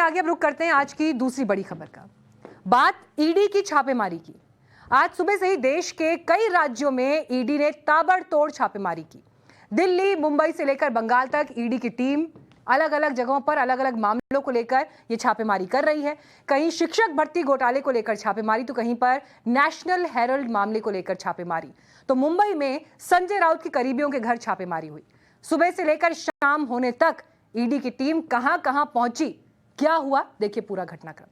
आगे अब रुक करते हैं आज की दूसरी बड़ी खबर का। बात ईडी की छापेमारी की। आज सुबह से ही देश के कई राज्यों में ईडी ने ताबड़तोड़ छापेमारी की। दिल्ली, मुंबई से लेकर बंगाल तक ईडी की टीम अलग अलग जगहों पर अलग अलग मामलों को लेकर ये छापेमारी कर रही है। कहीं शिक्षक भर्ती घोटाले को लेकर छापेमारी तो कहीं पर नेशनल हेराल्ड मामले को लेकर छापेमारी। तो मुंबई में संजय राउत के करीबियों के घर छापेमारी हुई। सुबह से लेकर शाम होने तक ईडी की टीम कहां कहां पहुंची, क्या हुआ, देखिए पूरा घटनाक्रम।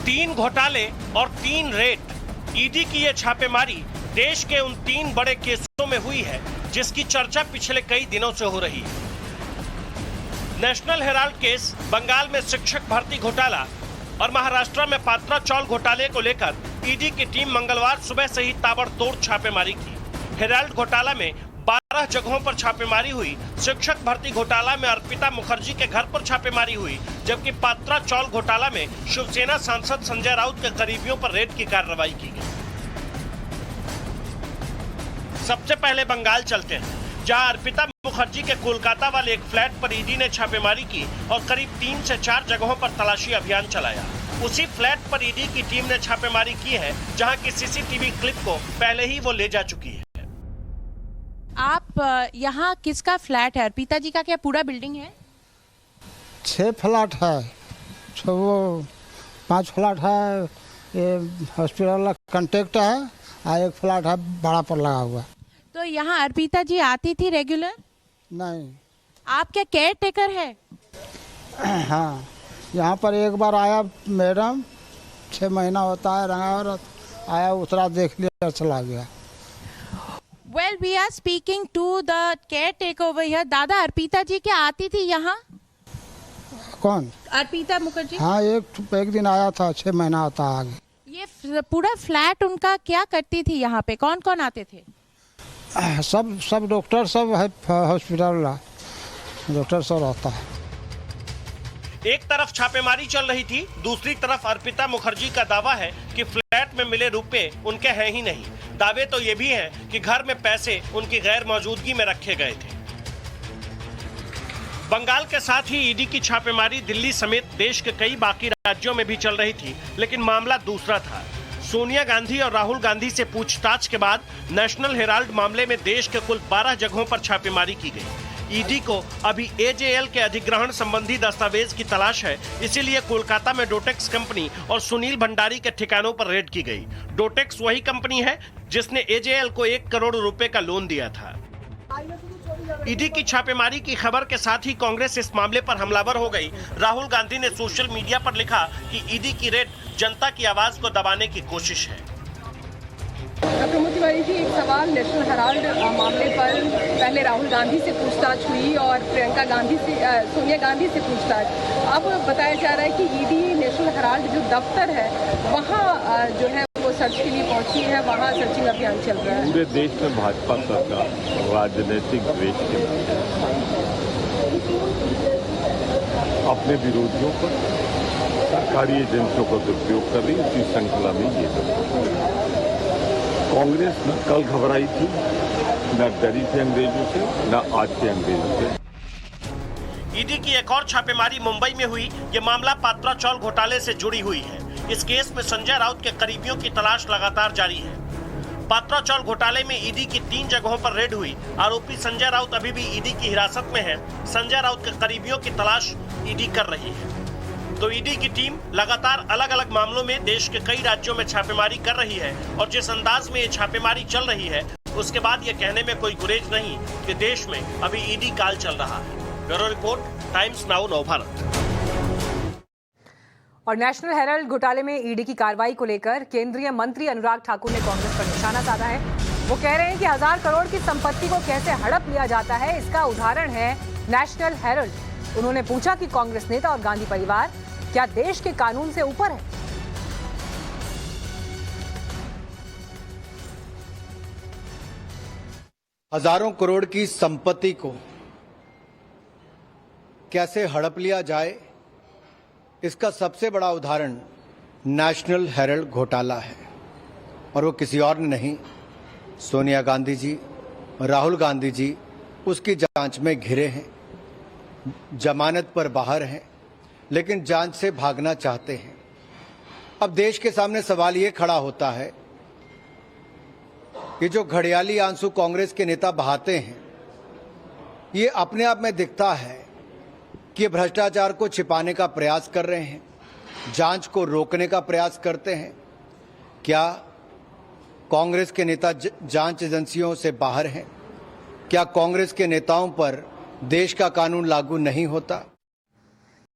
तीन घोटाले और 3 रेड। ईडी की यह छापेमारी देश के उन 3 बड़े केसों में हुई है जिसकी चर्चा पिछले कई दिनों से हो रही है। नेशनल हेराल्ड केस, बंगाल में शिक्षक भर्ती घोटाला और महाराष्ट्र में पात्रा चौल घोटाले को लेकर ईडी की टीम मंगलवार सुबह से ही ताबड़तोड़ छापेमारी की। हेराल्ड घोटाला में 12 जगहों पर छापेमारी हुई। शिक्षक भर्ती घोटाला में अर्पिता मुखर्जी के घर पर छापेमारी हुई, जबकि पात्रा चौल घोटाला में शिवसेना सांसद संजय राउत के करीबियों पर रेड की कार्रवाई की गई। सबसे पहले बंगाल चलते हैं, जहां अर्पिता मुखर्जी के कोलकाता वाले एक फ्लैट पर ईडी ने छापेमारी की और करीब 3 से 4 जगहों पर तलाशी अभियान चलाया। उसी फ्लैट पर ईडी की टीम ने छापेमारी की है, जहां की सीसीटीवी क्लिप को पहले ही वो ले जा चुकी है। आप यहाँ किसका फ्लैट है? अर्पिता जी का क्या पूरा बिल्डिंग है? 6 फ्लैट है, वो 5 फ्लैट है, ये हॉस्पिटल का कॉन्टेक्ट है और एक फ्लैट है भाड़ा पर लगा हुआ। तो यहाँ अर्पिता जी आती थी रेगुलर? नहीं। आप क्या केयर टेकर है? हाँ, यहाँ पर एक बार आया मैडम, 6 महीना होता है रहा और आया, उतरा, देख लिया, चला गया। Well, we are speaking to the caretaker over here. दादा, अर्पिता जी क्या आती थी यहाँ? कौन? अर्पिता मुखर्जी? हाँ, एक दिन आया था, 6 महीना होता है आगे। ये पूरा फ्लैट उनका क्या करती थी यहाँ पे? कौन कौन आते थे? सब डॉक्टर सब है, हॉस्पिटल डॉक्टर सब रहता है। एक तरफ छापेमारी चल रही थी, दूसरी तरफ अर्पिता मुखर्जी का दावा है कि फ्लैट में मिले रुपए उनके हैं ही नहीं। दावे तो ये भी हैं कि घर में पैसे उनकी गैर मौजूदगी में रखे गए थे। बंगाल के साथ ही ईडी की छापेमारी दिल्ली समेत देश के कई बाकी राज्यों में भी चल रही थी, लेकिन मामला दूसरा था। सोनिया गांधी और राहुल गांधी से पूछताछ के बाद नेशनल हेराल्ड मामले में देश के कुल 12 जगहों पर छापेमारी की गई। ईडी को अभी एजेएल के अधिग्रहण संबंधी दस्तावेज की तलाश है, इसीलिए कोलकाता में डोटेक्स कंपनी और सुनील भंडारी के ठिकानों पर रेड की गई। डोटेक्स वही कंपनी है जिसने एजेएल को 1 करोड़ रुपए का लोन दिया था। ईडी की छापेमारी की खबर के साथ ही कांग्रेस इस मामले पर हमलावर हो गई। राहुल गांधी ने सोशल मीडिया पर लिखा कि ईडी की रेड जनता की आवाज को दबाने की कोशिश है। प्रमोद तिवारी जी, एक सवाल, नेशनल हेराल्ड मामले पर पहले राहुल गांधी से पूछताछ हुई और सोनिया गांधी से पूछताछ। अब बताया जा रहा है कि ईडी नेशनल हेराल्ड जो दफ्तर है वहाँ जो है वो सर्च के लिए पहुंची है, वहाँ सर्चिंग अभियान चल रहा है। पूरे देश में भाजपा सरकार राजनीतिक द्वेष के अपने विरोधियों पर सरकारी एजेंसियों का दुरुपयोग कर रही है। उसी श्रृंखला में ये कांग्रेस न कल घबराई थी, न डरी थी अंग्रेजों से, न आज के अंग्रेजों से। ईडी की एक और छापेमारी मुंबई में हुई। ये मामला पात्रा चौल घोटाले से जुड़ी हुई है। इस केस में संजय राउत के करीबियों की तलाश लगातार जारी है। पात्रा चौल घोटाले में ईडी की 3 जगहों पर रेड हुई। आरोपी संजय राउत अभी भी ईडी की हिरासत में है। संजय राउत के करीबियों की तलाश ईडी कर रही है। तो ईडी की टीम लगातार अलग अलग मामलों में देश के कई राज्यों में छापेमारी कर रही है और जिस अंदाज में ये छापेमारी चल रही है, उसके बाद ये कहने में कोई गुरेज नहीं कि देश में अभी ईडी काल चल रहा है। Bureau report, times now, Navbharat. और नेशनल हेराल्ड घोटाले में ईडी की कार्रवाई को लेकर केंद्रीय मंत्री अनुराग ठाकुर ने कांग्रेस पर निशाना साधा है। वो कह रहे हैं कि 1000 करोड़ की संपत्ति को कैसे हड़प लिया जाता है, इसका उदाहरण है नेशनल हेराल्ड। उन्होंने पूछा कि कांग्रेस नेता और गांधी परिवार क्या देश के कानून से ऊपर है? हजारों करोड़ की संपत्ति को कैसे हड़प लिया जाए, इसका सबसे बड़ा उदाहरण नेशनल हेराल्ड घोटाला है। और वो किसी और ने नहीं, सोनिया गांधी जी, राहुल गांधी जी उसकी जांच में घिरे हैं, जमानत पर बाहर हैं, लेकिन जांच से भागना चाहते हैं। अब देश के सामने सवाल ये खड़ा होता है कि जो घड़ियाली आंसू कांग्रेस के नेता बहाते हैं, ये अपने आप में दिखता है कि भ्रष्टाचार को छिपाने का प्रयास कर रहे हैं, जांच को रोकने का प्रयास करते हैं। क्या कांग्रेस के नेता जांच एजेंसियों से बाहर हैं? क्या कांग्रेस के नेताओं पर देश का कानून लागू नहीं होता?